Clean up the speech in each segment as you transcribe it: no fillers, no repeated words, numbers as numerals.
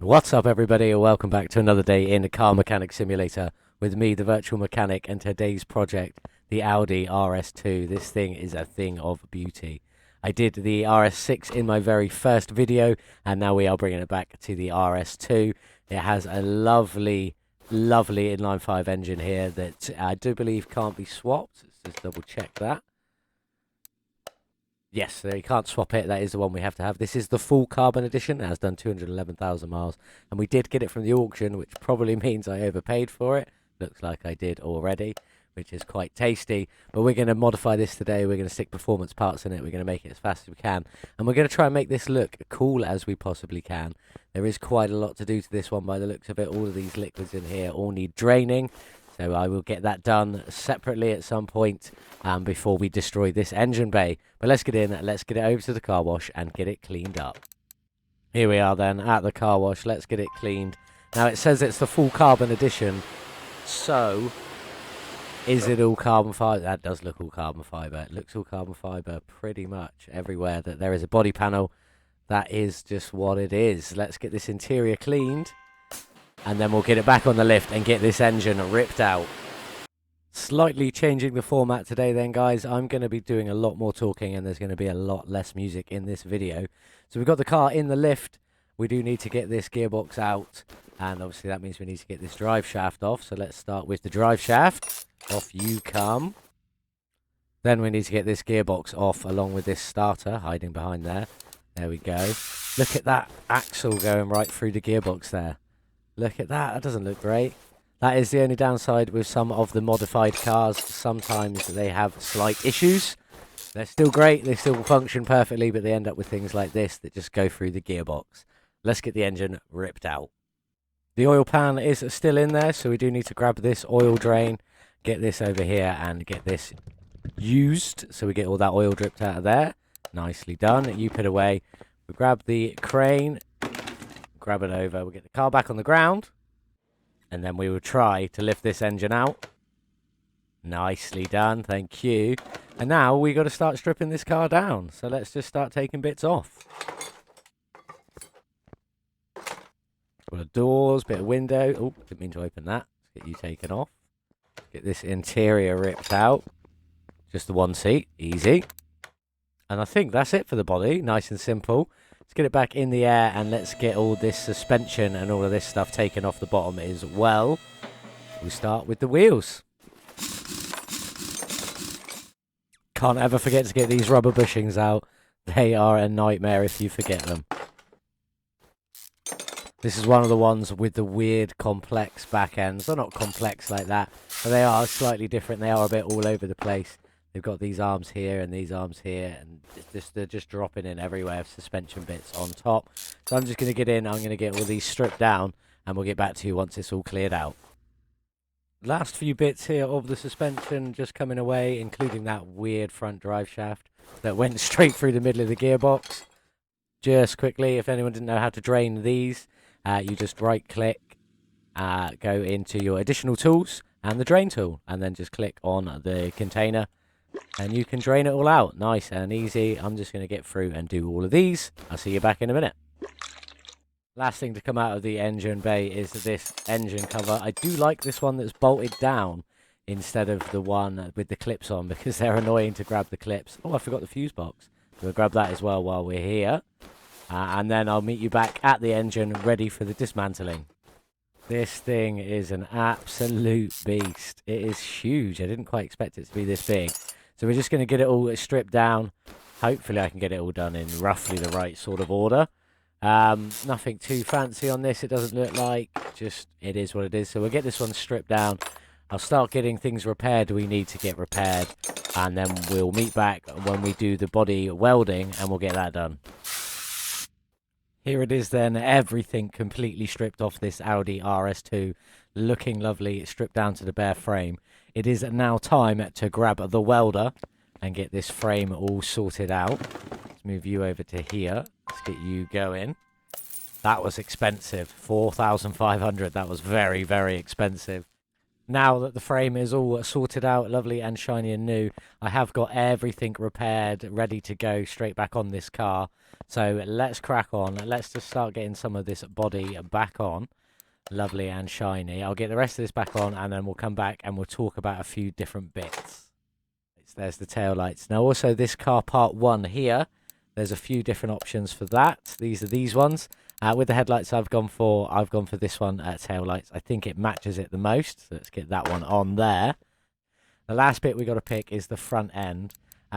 What's up, everybody, and welcome back to another day in the Car Mechanic Simulator with me, the Virtual Mechanic, and today's project, the Audi RS2. This thing is a thing of beauty. I did the RS6 in my very first video, and now we are bringing it back to the RS2. It has a lovely, lovely inline 5 engine here that I do believe can't be swapped. Let's just double check that. Yes, you can't swap it. That is the one we have to have. This is the full Carbon Edition. It has done 211,000 miles. And we did get it from the auction, which probably means I overpaid for it. Looks like I did already, which is quite tasty. But we're going to modify this today. We're going to stick performance parts in it. We're going to make it as fast as we can. And we're going to try and make this look cool as we possibly can. There is quite a lot to do to this one by the looks of it. All of these liquids in here all need draining. So I will get that done separately at some point before we destroy this engine bay. But let's get in, let's get it over to the car wash and get it cleaned up. Here we are then at the car wash. Let's get it cleaned. Now it says it's the full Carbon Edition. So is it all carbon fibre? That does look all carbon fibre. It looks all carbon fibre pretty much everywhere that there is a body panel. That is just what it is. Let's get this interior cleaned. And then we'll get it back on the lift and get this engine ripped out. Slightly changing the format today then, guys. I'm going to be doing a lot more talking and there's going to be a lot less music in this video. So we've got the car in the lift. We do need to get this gearbox out. And obviously that means we need to get this drive shaft off. So let's start with the drive shaft. Off you come. Then we need to get this gearbox off along with this starter hiding behind there. There we go. Look at that axle going right through the gearbox there. Look at that. That doesn't look great. That is the only downside with some of the modified cars. Sometimes they have slight issues. They're still great. They still function perfectly, but they end up with things like this that just go through the gearbox. Let's get the engine ripped out. The oil pan is still in there, so we do need to grab this oil drain, get this over here, and get this used. So we get all that oil dripped out of there. Nicely done. You put away. We grab the crane. Grab it over, we'll get the car back on the ground, and then we will try to lift this engine out. Nicely done, thank you. And now we got to start stripping this car down, so let's just start taking bits off. Couple of doors, bit of window. Oh, didn't mean to open that. Let's get you taken off. Get this interior ripped out. Just the one seat, easy. And I think that's it for the body, nice and simple. Let's get it back in the air and let's get all this suspension and all of this stuff taken off the bottom as well. We start with the wheels. Can't ever forget to get these rubber bushings out. They are a nightmare if you forget them. This is one of the ones with the weird complex back ends. They're not complex like that, but they are slightly different. They are a bit all over the place. They've got these arms here and these arms here, and they're just dropping in everywhere with suspension bits on top. So I'm just going to get in, I'm going to get all these stripped down, and we'll get back to you once it's all cleared out. Last few bits here of the suspension just coming away, including that weird front drive shaft that went straight through the middle of the gearbox. Just quickly, if anyone didn't know how to drain these, you just right-click, go into your additional tools, and the drain tool, and then just click on the container. And you can drain it all out. Nice and easy. I'm just going to get through and do all of these. I'll see you back in a minute. Last thing to come out of the engine bay is this engine cover. I do like this one that's bolted down instead of the one with the clips on because they're annoying to grab the clips. Oh, I forgot the fuse box. We'll grab that as well while we're here. And then I'll meet you back at the engine ready for the dismantling. This thing is an absolute beast. It is huge. I didn't quite expect it to be this big. So we're just going to get it all stripped down. Hopefully I can get it all done in roughly the right sort of order. Nothing too fancy on this, it doesn't look like. Just, it is what it is. So we'll get this one stripped down. I'll start getting things repaired we need to get repaired. And then we'll meet back when we do the body welding and we'll get that done. Here it is then, everything completely stripped off this Audi RS2. Looking lovely, stripped down to the bare frame. It is now time to grab the welder and get this frame all sorted out. Let's move you over to here. Let's get you going. That was expensive. 4,500. That was very, very expensive. Now that the frame is all sorted out, lovely and shiny and new, I have got everything repaired, ready to go straight back on this car. So let's crack on. Let's just start getting some of this body back on. Lovely and shiny. I'll get the rest of this back on, and then we'll come back and we'll talk about a few different bits. There's the tail lights. Now also this car part 1 here, there's a few different options for that. These are these ones. With the headlights I've gone for this one, tail lights. I think it matches it the most. So let's get that one on there. The last bit we got to pick is the front end.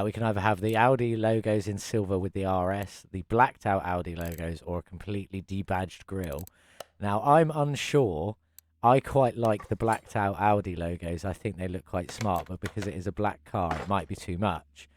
We can either have the Audi logos in silver with the RS, the blacked out Audi logos, or a completely debadged grille. Now I'm unsure. I quite like the blacked out Audi logos. I think they look quite smart, but because it is a black car, it might be too much.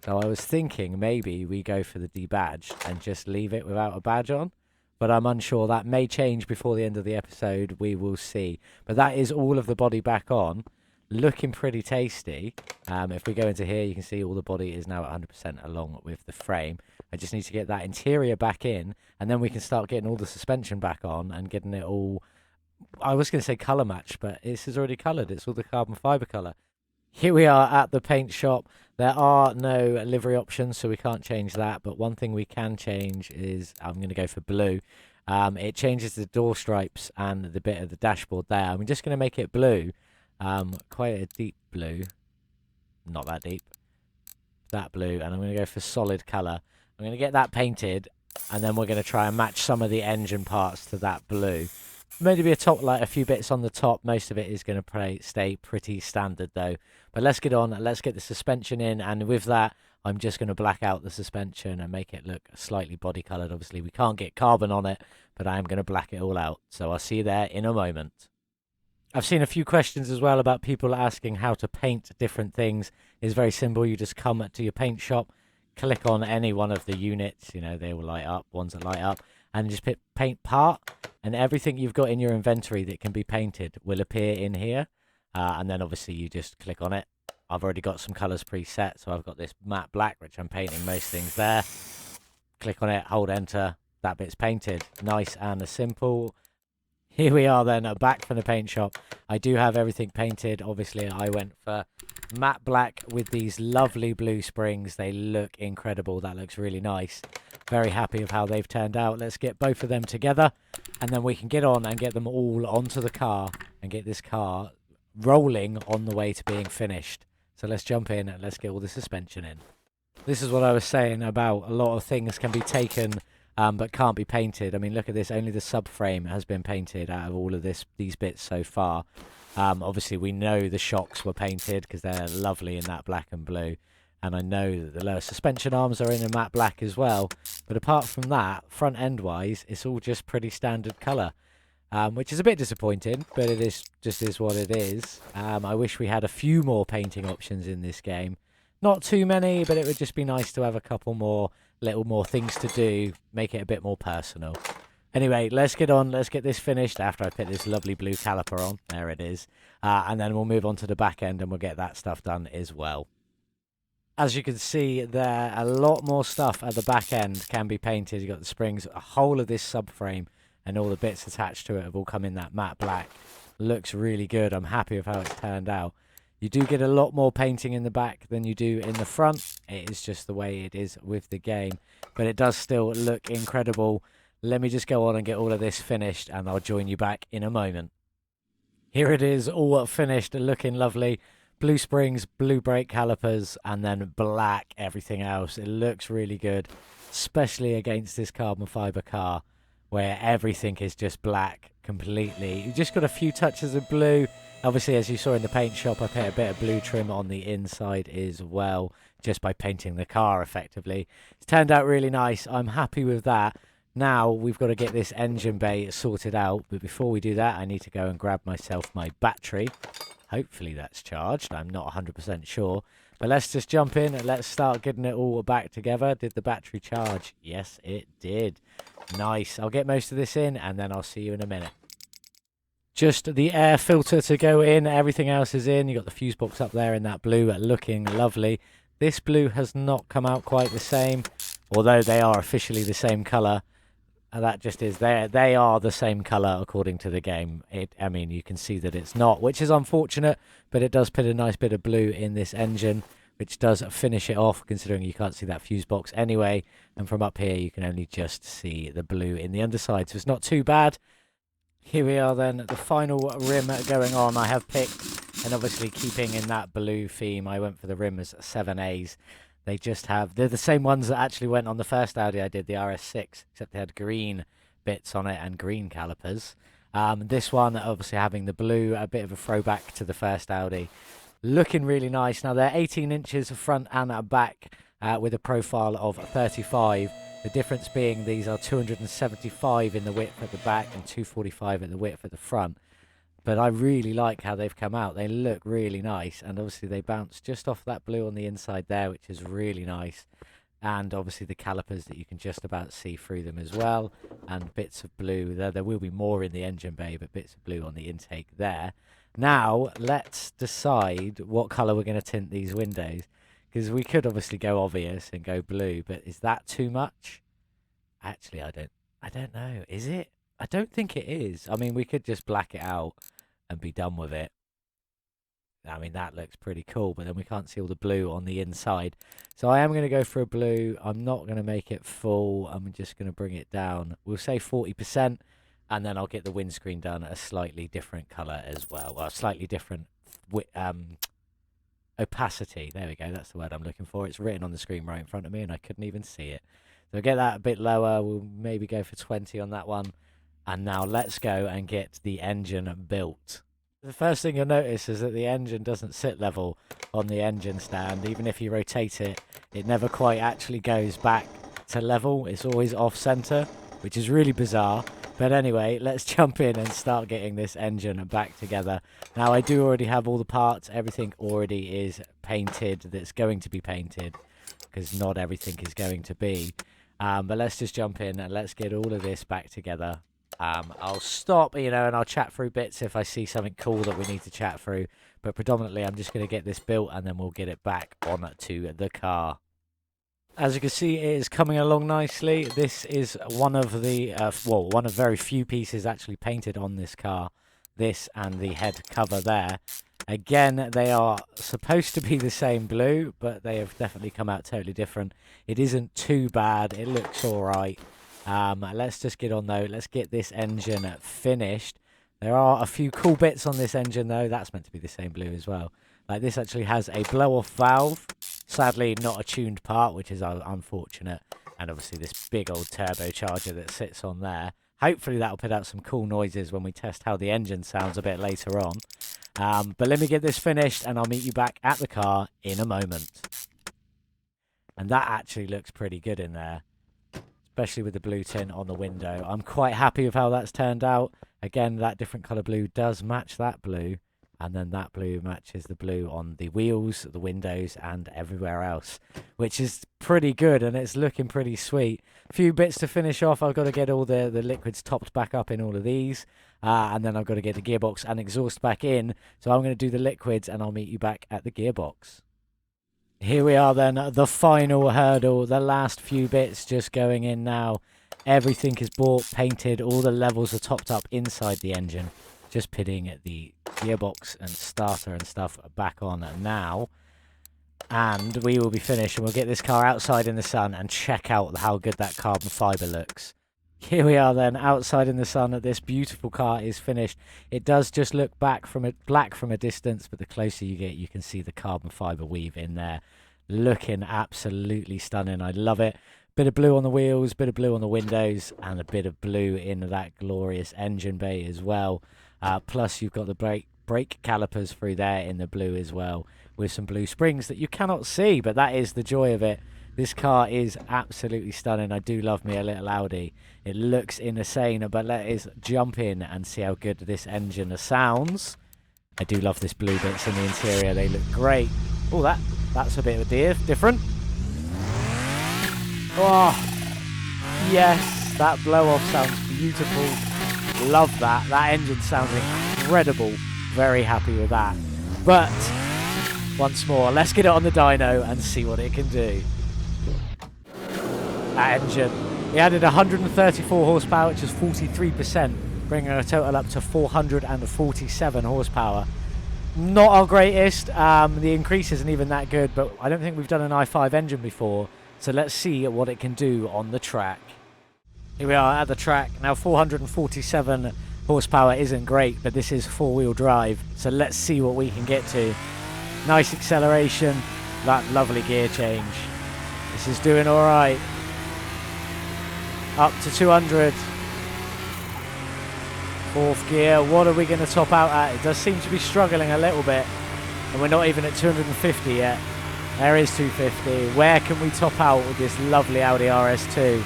So I was thinking maybe we go for the debadged and just leave it without a badge on. But I'm unsure. That may change before the end of the episode. We will see. But that is all of the body back on. Looking pretty tasty. If we go into here, you can see all the body is now at 100% along with the frame. I just need to get that interior back in, and then we can start getting all the suspension back on and getting it all... I was going to say colour match, but this is already coloured. It's all the carbon fibre colour. Here we are at the paint shop. There are no livery options, so we can't change that. But one thing we can change is, I'm going to go for blue. It changes the door stripes and the bit of the dashboard there. I'm just going to make it blue. Quite a deep blue. Not that deep. That blue. And I'm going to go for solid colour. I'm going to get that painted, and then we're going to try and match some of the engine parts to that blue. Maybe a few bits on the top. Most of it is going to stay pretty standard though. But let's get on. Let's get the suspension in, and with that, I'm just going to black out the suspension and make it look slightly body coloured. Obviously, we can't get carbon on it, but I am going to black it all out. So I'll see you there in a moment. I've seen a few questions as well about people asking how to paint different things. It's very simple. You just come to your paint shop, click on any one of the units. You know, they will light up, ones that light up, and just pick paint part, and everything you've got in your inventory that can be painted will appear in here. And then obviously you just click on it. I've already got some colours preset, so I've got this matte black, which I'm painting most things there. Click on it, hold enter, that bit's painted. Nice and simple. Here we are then, back from the paint shop. I do have everything painted. Obviously, I went for matte black with these lovely blue springs. They look incredible. That looks really nice. Very happy with how they've turned out. Let's get both of them together, and then we can get on and get them all onto the car and get this car rolling on the way to being finished. So let's jump in and let's get all the suspension in. This is what I was saying about a lot of things can be taken but can't be painted. I mean, look at this. Only the subframe has been painted out of all of these bits so far. Obviously, we know the shocks were painted because they're lovely in that black and blue. And I know that the lower suspension arms are in a matte black as well. But apart from that, front end wise, it's all just pretty standard colour. Which is a bit disappointing, but it is what it is. I wish we had a few more painting options in this game. Not too many, but it would just be nice to have a couple more, little more things to do, make it a bit more personal. Anyway, let's get on, let's get this finished after I put this lovely blue caliper on. There it is. And then we'll move on to the back end and we'll get that stuff done as well. As you can see there, a lot more stuff at the back end can be painted. You've got the springs, a whole of this subframe and all the bits attached to it have all come in that matte black. Looks really good. I'm happy with how it's turned out. You do get a lot more painting in the back than you do in the front. It is just the way it is with the game. But it does still look incredible. Let me just go on and get all of this finished and I'll join you back in a moment. Here it is, all finished, looking lovely. Blue springs, blue brake calipers, and then black everything else. It looks really good, especially against this carbon fibre car where everything is just black completely. You just got a few touches of blue. Obviously, as you saw in the paint shop, I put a bit of blue trim on the inside as well, just by painting the car effectively. It's turned out really nice. I'm happy with that. Now we've got to get this engine bay sorted out, but before we do that, I need to go and grab myself my battery. Hopefully that's charged. I'm not 100% sure. But let's just jump in and let's start getting it all back together. Did the battery charge? Yes, it did. Nice. I'll get most of this in and then I'll see you in a minute. Just the air filter to go in. Everything else is in. You've got the fuse box up there in that blue, looking lovely. This blue has not come out quite the same, although they are officially the same colour. And that just is they are the same color according to the game. I mean, you can see that it's not, which is unfortunate, but it does put a nice bit of blue in this engine, which does finish it off, considering you can't see that fuse box anyway. And from up here, you can only just see the blue in the underside, so it's not too bad. Here we are then, the final rim going on. I have picked, and obviously keeping in that blue theme, I went for the rim as 7As. They're the same ones that actually went on the first Audi I did, the RS6, except they had green bits on it and green calipers. This one, obviously having the blue, a bit of a throwback to the first Audi. Looking really nice. Now, they're 18 inches front and back with a profile of 35. The difference being these are 275 in the width at the back and 245 at the width at the front. But I really like how they've come out. They look really nice. And obviously they bounce just off that blue on the inside there, which is really nice. And obviously the calipers that you can just about see through them as well. And bits of blue. There will be more in the engine bay, but bits of blue on the intake there. Now, let's decide what colour we're going to tint these windows. Because we could obviously go obvious and go blue, but is that too much? Actually, I don't know. Is it? I don't think it is. I mean, we could just black it out and be done with it. I mean, that looks pretty cool, but then we can't see all the blue on the inside. So I am going to go for a blue. I'm not going to make it full. I'm just going to bring it down. We'll say 40%, and then I'll get the windscreen done a slightly different colour as well. Well, slightly different opacity. There we go. That's the word I'm looking for. It's written on the screen right in front of me, and I couldn't even see it. So get that a bit lower. We'll maybe go for 20 on that one. And now let's go and get the engine built. The first thing you'll notice is that the engine doesn't sit level on the engine stand. Even if you rotate it, it never quite actually goes back to level. It's always off center, which is really bizarre. But anyway, let's jump in and start getting this engine back together. Now, I do already have all the parts. Everything already is painted that's going to be painted, because not everything is going to be. But let's just jump in and let's get all of this back together. I'll stop, and I'll chat through bits if I see something cool that we need to chat through. But predominantly, I'm just going to get this built and then we'll get it back onto the car. As you can see, it is coming along nicely. This is one of the, one of very few pieces actually painted on this car. This and the head cover there. Again, they are supposed to be the same blue, but they have definitely come out totally different. It isn't too bad. It looks all right. Let's just get on though. Let's get this engine finished. There are a few cool bits on this engine though. That's meant to be the same blue as well. Like, this actually has a blow-off valve. Sadly, not a tuned part, which is unfortunate. And obviously this big old turbocharger that sits on there. Hopefully that'll put out some cool noises when we test how the engine sounds a bit later on. But let me get this finished and I'll meet you back at the car in a moment. And that actually looks pretty good in there, especially with the blue tint on the window. I'm quite happy with how that's turned out. Again, that different colour blue does match that blue. And then that blue matches the blue on the wheels, the windows, and everywhere else, which is pretty good, and it's looking pretty sweet. A few bits to finish off. I've got to get all the liquids topped back up in all of these, and then I've got to get the gearbox and exhaust back in. So I'm going to do the liquids, and I'll meet you back at the gearbox. Here we are then, the final hurdle, the last few bits just going in now. Everything is bought, painted, all the levels are topped up inside the engine. Just putting the gearbox and starter and stuff back on now. And we will be finished, and we'll get this car outside in the sun and check out how good that carbon fibre looks. Here we are then, outside in the sun. This beautiful car is finished. It does just look black from a distance, but the closer you get, you can see the carbon fibre weave in there. Looking absolutely stunning. I love it. Bit of blue on the wheels, bit of blue on the windows, and a bit of blue in that glorious engine bay as well. Plus, you've got the brake calipers through there in the blue as well, with some blue springs that you cannot see, but that is the joy of it. This car is absolutely stunning. I do love me a little Audi. It looks insane, but let us jump in and see how good this engine sounds. I do love this blue bits in the interior. They look great. Oh, that's a bit of a different. Oh, yes, that blow-off sounds beautiful. Love that. That engine sounds incredible. Very happy with that. But once more, let's get it on the dyno and see what it can do. That engine We added 134 horsepower, which is 43%, bringing our total up to 447 horsepower. Not our greatest. The increase isn't even that good, but I don't think we've done an i5 engine before, so let's see what it can do on the track. Here we are at the track. Now 447 horsepower isn't great, but this is four-wheel drive, so let's see what we can get to. Nice acceleration, that lovely gear change. This is doing all right. Up to 200. Fourth gear, what are we going to top out at? It does seem to be struggling a little bit, and we're not even at 250 yet. There is 250. Where can we top out with this lovely Audi RS2?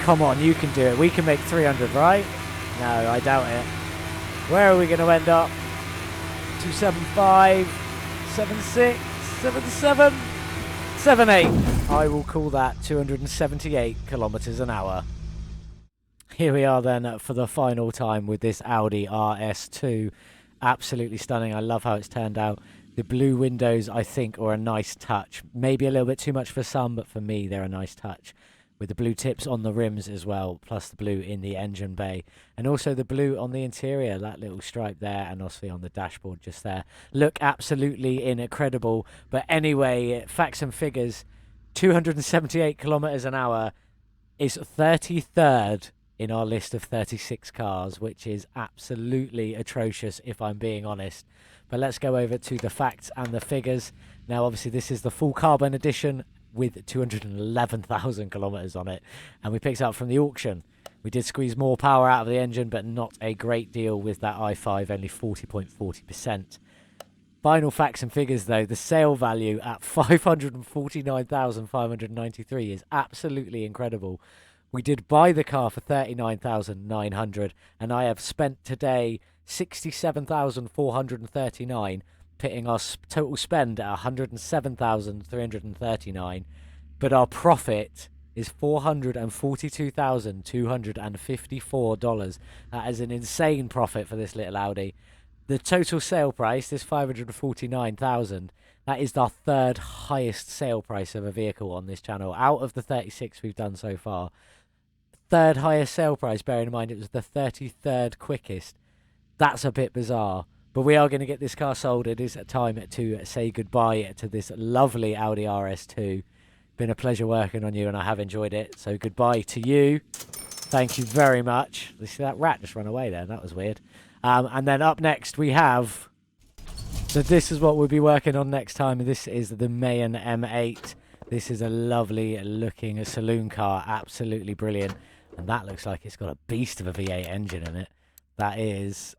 Come on, you can do it. We can make 300, right? No, I doubt it. Where are we going to end up? 275, 76, 77, 78. I will call that 278 kilometers an hour. Here we are then for the final time with this Audi RS2. Absolutely stunning. I love how it's turned out. The blue windows, I think, are a nice touch. Maybe a little bit too much for some, but for me, they're a nice touch. With the blue tips on the rims as well, plus the blue in the engine bay. And also the blue on the interior, that little stripe there, and also on the dashboard just there. Look absolutely incredible. But anyway, facts and figures, 278 kilometers an hour is 33rd in our list of 36 cars, which is absolutely atrocious if I'm being honest. But let's go over to the facts and the figures. Now, obviously, this is the full carbon edition with 211,000 kilometers on it, and we picked it up from the auction. We did squeeze more power out of the engine, but not a great deal with that i5, only 40.40%. Final facts and figures, though, the sale value at 549,593 is absolutely incredible. We did buy the car for 39,900, and I have spent today 67,439, pitting our total spend at 107,339, but our profit is $442,254. That is an insane profit for this little Audi. The total sale price, this 549,000, that is our third highest sale price of a vehicle on this channel out of the 36 we've done so far. Third highest sale price, bearing in mind it was the 33rd quickest. That's a bit bizarre, but we are going to get this car sold. It is time to say goodbye to this lovely Audi RS2. Been a pleasure working on you, and I have enjoyed it. So goodbye to you. Thank you very much. You see that rat just run away there? That was weird. And then up next we have... So this is what we'll be working on next time. This is the Mayan M8. This is a lovely looking saloon car. Absolutely brilliant. And that looks like it's got a beast of a V8 engine in it. That is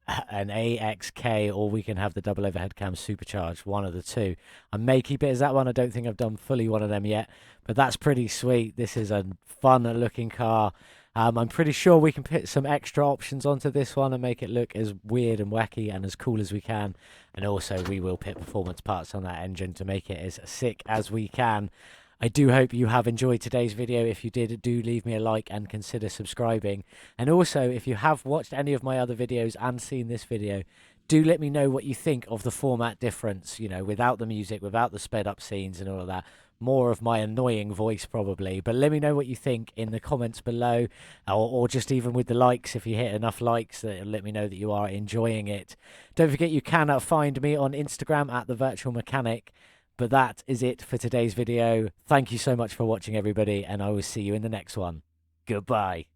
an AXK, or we can have the double overhead cam supercharged, one of the two. I may keep it as that one. I don't think I've done fully one of them yet, but that's pretty sweet. This is a fun looking car. I'm pretty sure we can put some extra options onto this one and make it look as weird and wacky and as cool as we can. And also we will put performance parts on that engine to make it as sick as we can. I do hope you have enjoyed today's video. If you did, do leave me a like and consider subscribing. And also, if you have watched any of my other videos and seen this video, do let me know what you think of the format difference, you know, without the music, without the sped up scenes and all of that. More of my annoying voice probably, but let me know what you think in the comments below, or just even with the likes. If you hit enough likes, that let me know that you are enjoying it. Don't forget, you can find me on Instagram at The Virtual Mechanic. But that is it for today's video. Thank you so much for watching, everybody, and I will see you in the next one. Goodbye.